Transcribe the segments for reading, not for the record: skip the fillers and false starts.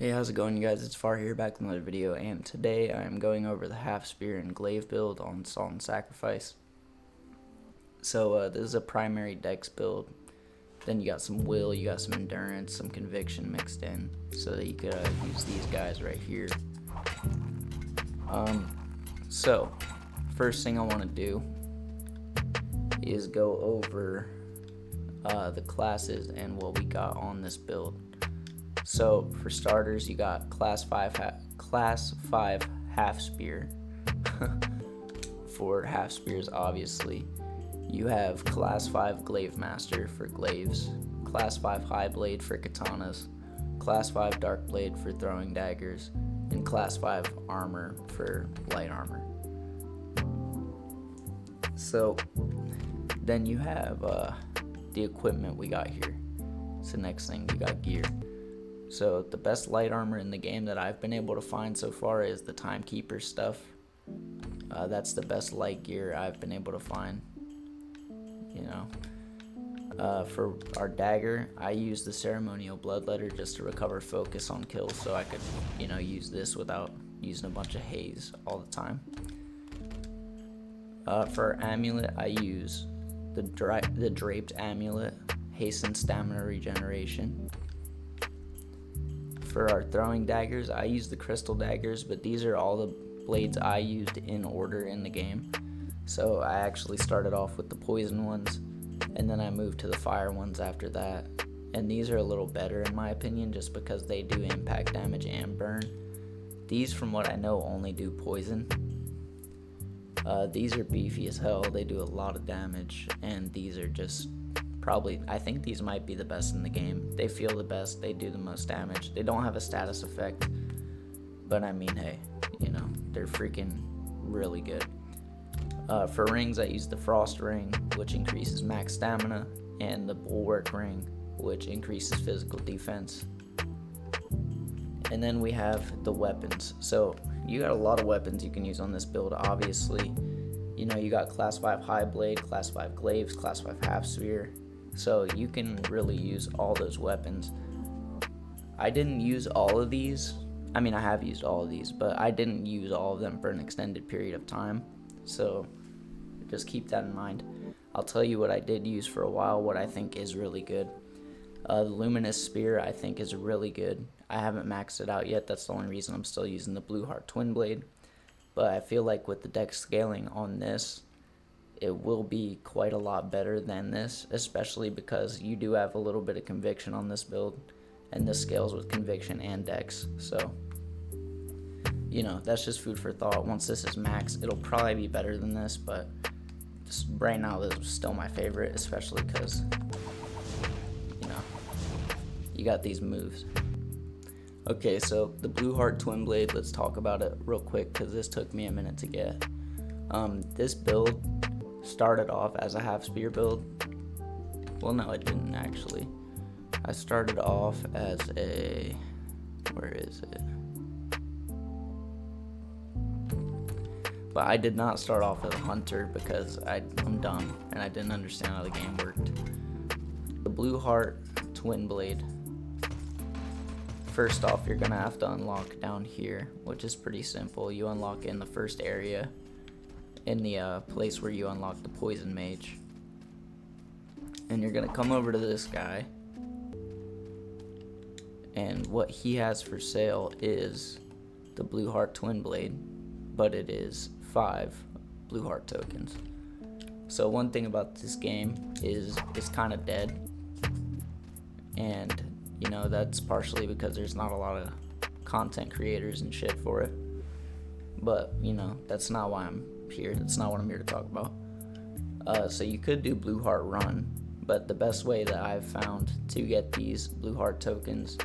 Hey, how's it going, you guys? It's Far here, back with another video, and today I am going over the half spear and glaive build on Salt and Sacrifice. So this is a primary dex build. Then you got some will, you got some endurance, some conviction mixed in, so that you could use these guys right here. So first thing I want to do is go over the classes and what we got on this build. So for starters, you got class 5 half spear. For half spears, obviously. You have class 5 glaive master for glaives, class 5 high blade for katanas, class 5 dark blade for throwing daggers, and class 5 armor for light armor. So then you have the equipment we got here. So next thing, you got gear. So the best light armor in the game that I've been able to find so far is the Timekeeper stuff. That's the best light gear I've been able to find. For our dagger, I use the Ceremonial Bloodletter just to recover focus on kills, so I could, use this without using a bunch of haze all the time. For our amulet, I use the Draped Amulet, hasten stamina regeneration. For our throwing daggers, I use the crystal daggers, but these are all the blades I used in order in the game. So I actually started off with the poison ones, and then I moved to the fire ones after that. And these are a little better in my opinion, just because they do impact damage and burn. These, from what I know, only do poison. These are beefy as hell, they do a lot of damage, and these are just I think these might be the best in the game. They feel the best, they do the most damage. They don't have a status effect, but I mean, hey, they're freaking really good. For rings, I use the Frost Ring, which increases max stamina, and the Bulwark Ring, which increases physical defense. And then we have the weapons. So you got a lot of weapons you can use on this build, obviously. You got class 5 high blade, class 5 glaives, class 5 half spear. So you can really use all those weapons. I didn't use all of these. I mean, I have used all of these, but I didn't use all of them for an extended period of time. So just keep that in mind. I'll tell you what I did use for a while, what I think is really good. The Luminous Spear I think is really good. I haven't maxed it out yet. That's the only reason I'm still using the Blueheart Twin Blade. But I feel like with the dex scaling on this, it will be quite a lot better than this, especially because you do have a little bit of conviction on this build, and this scales with conviction and dex. So that's just food for thought. Once this is maxed, it'll probably be better than this, but just right now this is still my favorite, especially because you got these moves. Okay, so the Blueheart Twin Blade, let's talk about it real quick because this took me a minute to get. This build started off as a half spear build. Well, no, it didn't actually. I started off as a, where is it? But I did not start off as a hunter because I'm dumb and I didn't understand how the game worked. The Blueheart Twin Blade. First off, you're gonna have to unlock down here, which is pretty simple. You unlock in the first area, in the place where you unlock the Poison Mage. And you're gonna come over to this guy, and what he has for sale is the Blueheart Twin Blade, but it is 5 Blueheart tokens. So one thing about this game is it's kind of dead, and that's partially because there's not a lot of content creators and shit for it. But that's not why I'm here. That's not what I'm here to talk about. So you could do Blueheart Run, but the best way that I've found to get these Blueheart tokens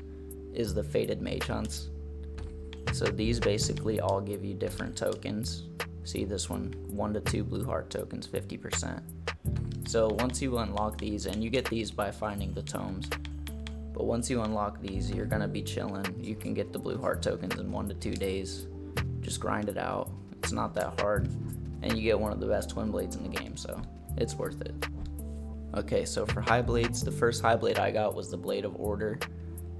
is the Fated Mage Hunts. So these basically all give you different tokens. See this one, 1 to 2 Blueheart tokens, 50%. So once you unlock these, and you get these by finding the tomes, but once you unlock these, you're gonna be chilling. You can get the Blueheart tokens in 1 to 2 days. Just grind it out. It's not that hard, and you get one of the best twin blades in the game, so it's worth it. Okay, so for high blades, the first high blade I got was the Blade of Order.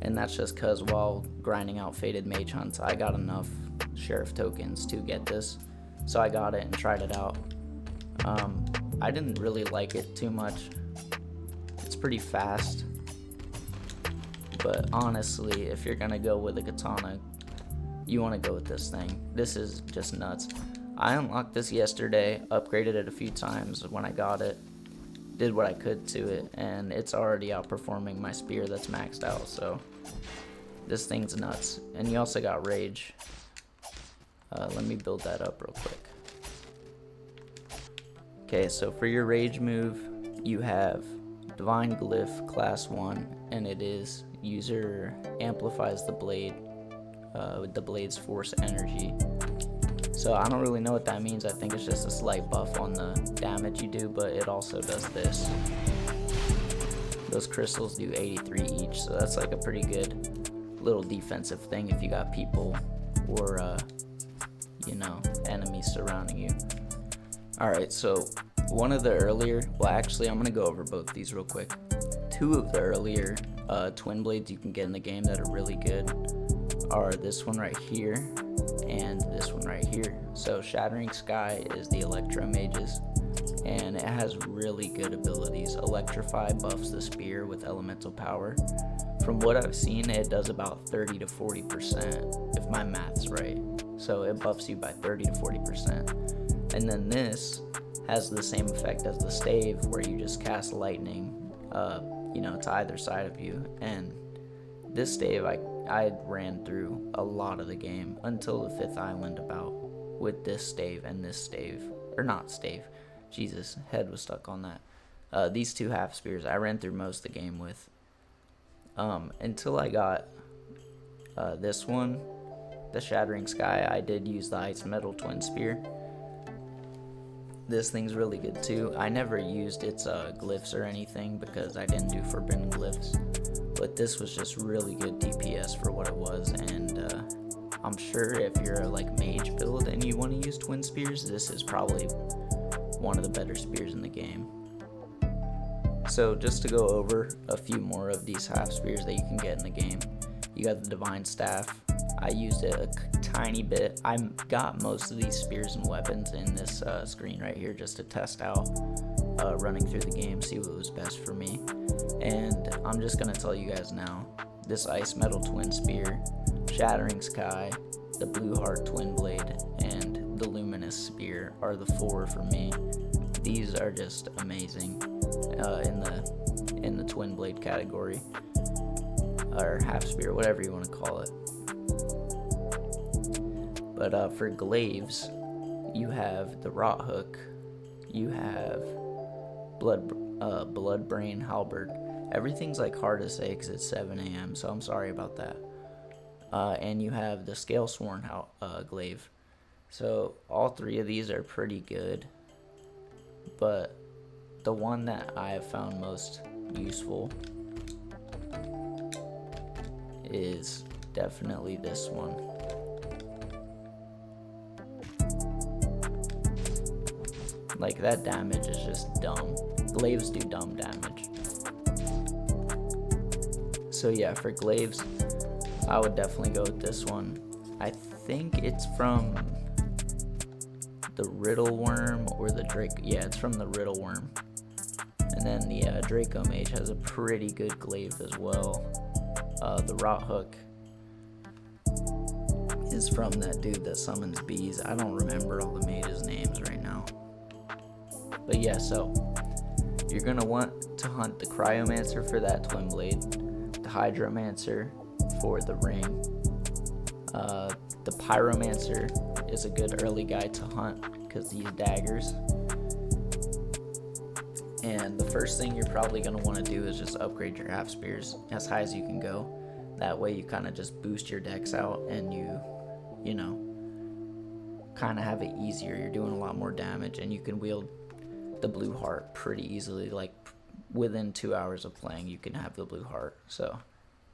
And that's just because while grinding out Fated Mage Hunts, I got enough Sheriff tokens to get this. So I got it and tried it out. I didn't really like it too much. It's pretty fast. But honestly, if you're gonna go with a katana, you want to go with this thing. This is just nuts. I unlocked this yesterday, upgraded it a few times when I got it, did what I could to it, and it's already outperforming my spear that's maxed out, so this thing's nuts. And you also got Rage. Let me build that up real quick. Okay, so for your Rage move, you have Divine Glyph class 1, and it is user amplifies the blade with the blade's force energy. So I don't really know what that means. I think it's just a slight buff on the damage you do, but it also does this. Those crystals do 83 each, so that's like a pretty good little defensive thing if you got people or you know, enemies surrounding you. Alright, so one of the earlier, well actually I'm gonna go over both these real quick. Two of the earlier twin blades you can get in the game that are really good are this one right here and this one right here. So Shattering Sky is the Electro Mages, and it has really good abilities. Electrify buffs the spear with elemental power. From what I've seen, it does about 30 to 40% if my math's right. So it buffs you by 30 to 40%. And then this has the same effect as the stave, where you just cast lightning you know, to either side of you. And this stave I ran through a lot of the game until the 5th island about with this stave and this stave, or not stave, Jesus, head was stuck on that. These two half spears I ran through most of the game with until I got this one, the Shattering Sky. I did use the Ice Metal Twin Spear. This thing's really good too. I never used its glyphs or anything because I didn't do forbidden glyphs, but this was just really good DPS for what it was. And I'm sure if you're a like mage build and you want to use twin spears, this is probably one of the better spears in the game. So just to go over a few more of these half spears that you can get in the game, you got the Divine Staff. I used it a tiny bit. I got most of these spears and weapons in this screen right here just to test out running through the game, see what was best for me. And I'm just gonna tell you guys now, this Ice Metal Twin Spear, Shattering Sky, the Blue Heart Twin Blade, and the Luminous Spear are the 4 for me. These are just amazing in the twin blade category, or half spear, whatever you want to call it. But for glaives, you have the Rot Hook, you have Bloodbrain Halberd. Everything's like hard to say because it's 7 a.m., so I'm sorry about that. And you have the Scalesworn glaive. So all 3 of these are pretty good, but the one that I have found most useful is definitely this one. Like, that damage is just dumb. Glaives do dumb damage. So yeah, for glaives, I would definitely go with this one. I think it's from the Riddle Worm or the Draco. Yeah, it's from the Riddle Worm. And then the Draco Mage has a pretty good glaive as well. The Rot Hook is from that dude that summons bees. I don't remember all the mages' names right now. But yeah, so you're gonna want to hunt the Cryomancer for that twin blade, the Hydromancer for the ring. The Pyromancer is a good early guy to hunt because these daggers. And the first thing you're probably going to want to do is just upgrade your half spears as high as you can go. That way you kind of just boost your decks out and you know, kind of have it easier. You're doing a lot more damage and you can wield the Blue Heart pretty easily. Like within 2 hours of playing, you can have the Blue Heart. So,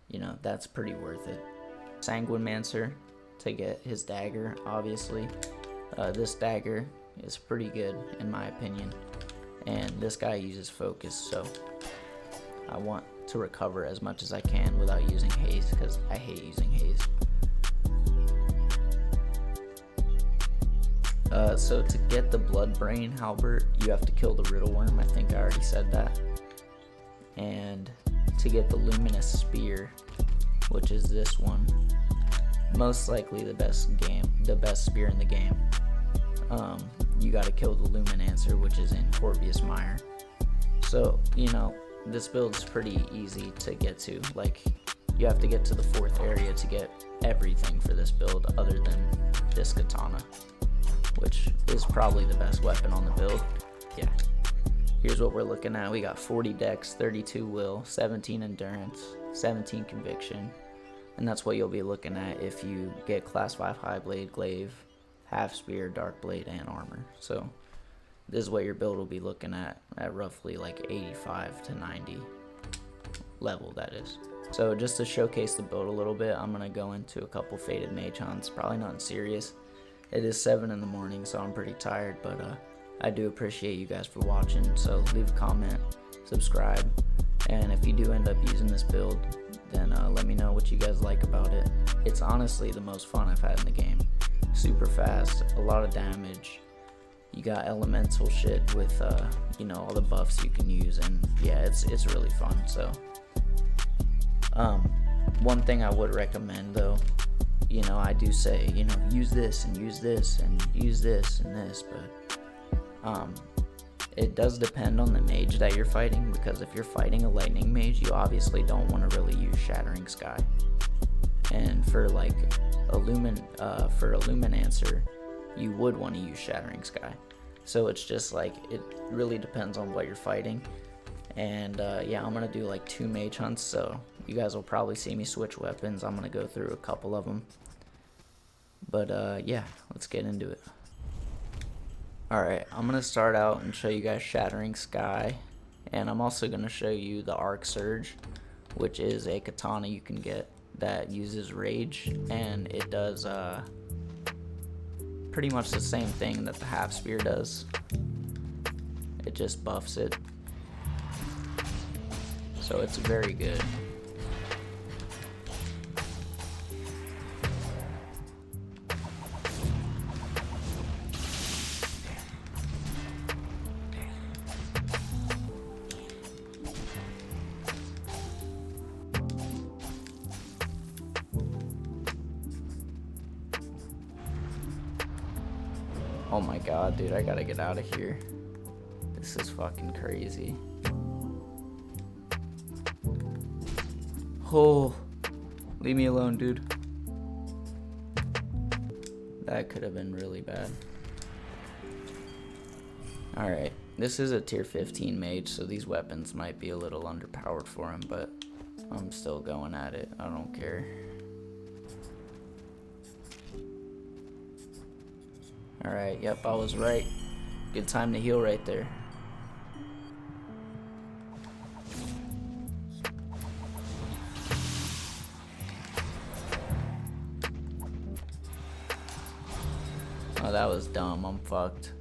you know, that's pretty worth it. Sanguinemancer to get his dagger, obviously. This dagger is pretty good in my opinion. And this guy uses focus, so I want to recover as much as I can without using haste, because I hate using haste. So to get the Bloodbrain Halberd, you have to kill the Riddle Worm. I think I already said that. And to get the Luminous Spear, which is this one, most likely the best spear in the game, you got to kill the Luminancer, which is in Corvius Mire. So, you know, this build is pretty easy to get to. Like, you have to get to the 4th area to get everything for this build other than this katana, which is probably the best weapon on the build. Yeah. Here's what we're looking at. We got 40 dex, 32 will, 17 endurance, 17 conviction. And that's what you'll be looking at if you get class 5 high blade, glaive, half spear, dark blade, and armor. So this is what your build will be looking at roughly like 85 to 90 level, that is. So just to showcase the build a little bit, I'm going to go into a couple Fated Mage hunts. Probably nothing serious. It is 7 in the morning, so I'm pretty tired, but I do appreciate you guys for watching. So leave a comment, subscribe, and if you do end up using this build, then let me know what you guys like about it. It's honestly the most fun I've had in the game. Super fast, a lot of damage. You got elemental shit with you know, all the buffs you can use, and yeah, it's really fun. So one thing I would recommend though, you know, I do say, you know, use this and use this and use this and this, but it does depend on the mage that you're fighting, because if you're fighting a lightning mage, you obviously don't want to really use Shattering Sky. And for like a Luminancer, you would want to use Shattering Sky. So it's just like, it really depends on what you're fighting. And yeah, I'm gonna do like 2 mage hunts, so you guys will probably see me switch weapons. I'm gonna go through a couple of them, but yeah, let's get into it. Alright, I'm gonna start out and show you guys Shattering Sky, and I'm also gonna show you the Arc Surge, which is a katana you can get that uses rage, and it does pretty much the same thing that the half spear does. It just buffs it, so it's very good. Oh my god, dude, I gotta get out of here. This is fucking crazy. Oh, leave me alone, dude. That could have been really bad. Alright, this is a tier 15 mage, so these weapons might be a little underpowered for him, but I'm still going at it. I don't care. Alright, yep, I was right. Good time to heal right there. Oh, that was dumb. I'm fucked.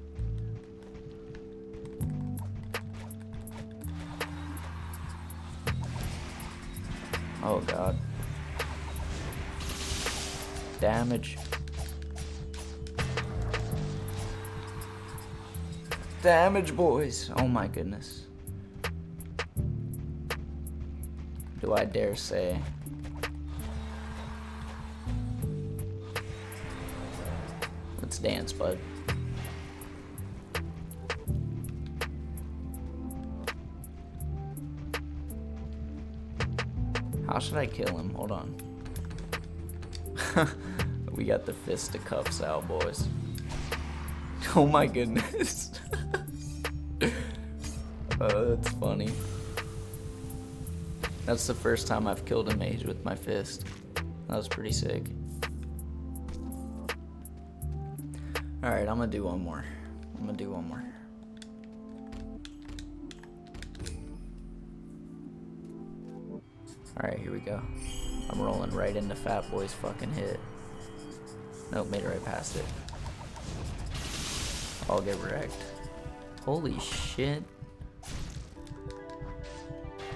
Oh god. Damage. Damage, boys. Oh my goodness. Do I dare say? Let's dance, bud. How should I kill him? Hold on. We got the fisticuffs out, boys. Oh my goodness. That's funny. That's the first time I've killed a mage with my fist. That was pretty sick. Alright, I'm gonna do one more. Alright, here we go. I'm rolling right into Fat Boy's fucking hit. Nope, made it right past it. I'll get wrecked. Holy shit.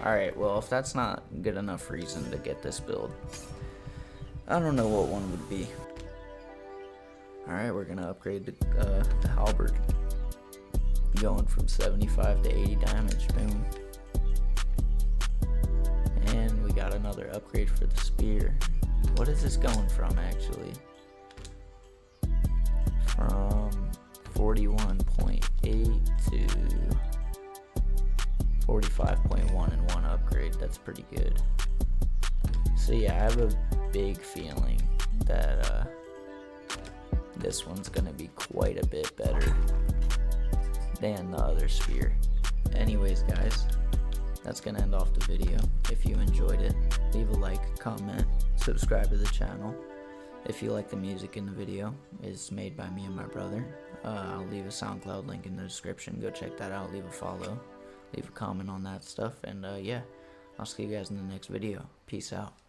Alright, well, if that's not good enough reason to get this build, I don't know what one would be. Alright, we're gonna upgrade the halberd. Going from 75 to 80 damage, boom. And we got another upgrade for the spear. What is this going from, actually? From 41.8 to 45.1 in one upgrade. That's pretty good. So yeah, I have a big feeling that this one's gonna be quite a bit better than the other spear. Anyways, guys, that's gonna end off the video. If you enjoyed it, leave a like, comment, subscribe to the channel. If you like the music in the video, it's made by me and my brother. I'll leave a SoundCloud link in the description. Go check that out. Leave a follow, leave a comment on that stuff, and yeah, I'll see you guys in the next video. Peace out.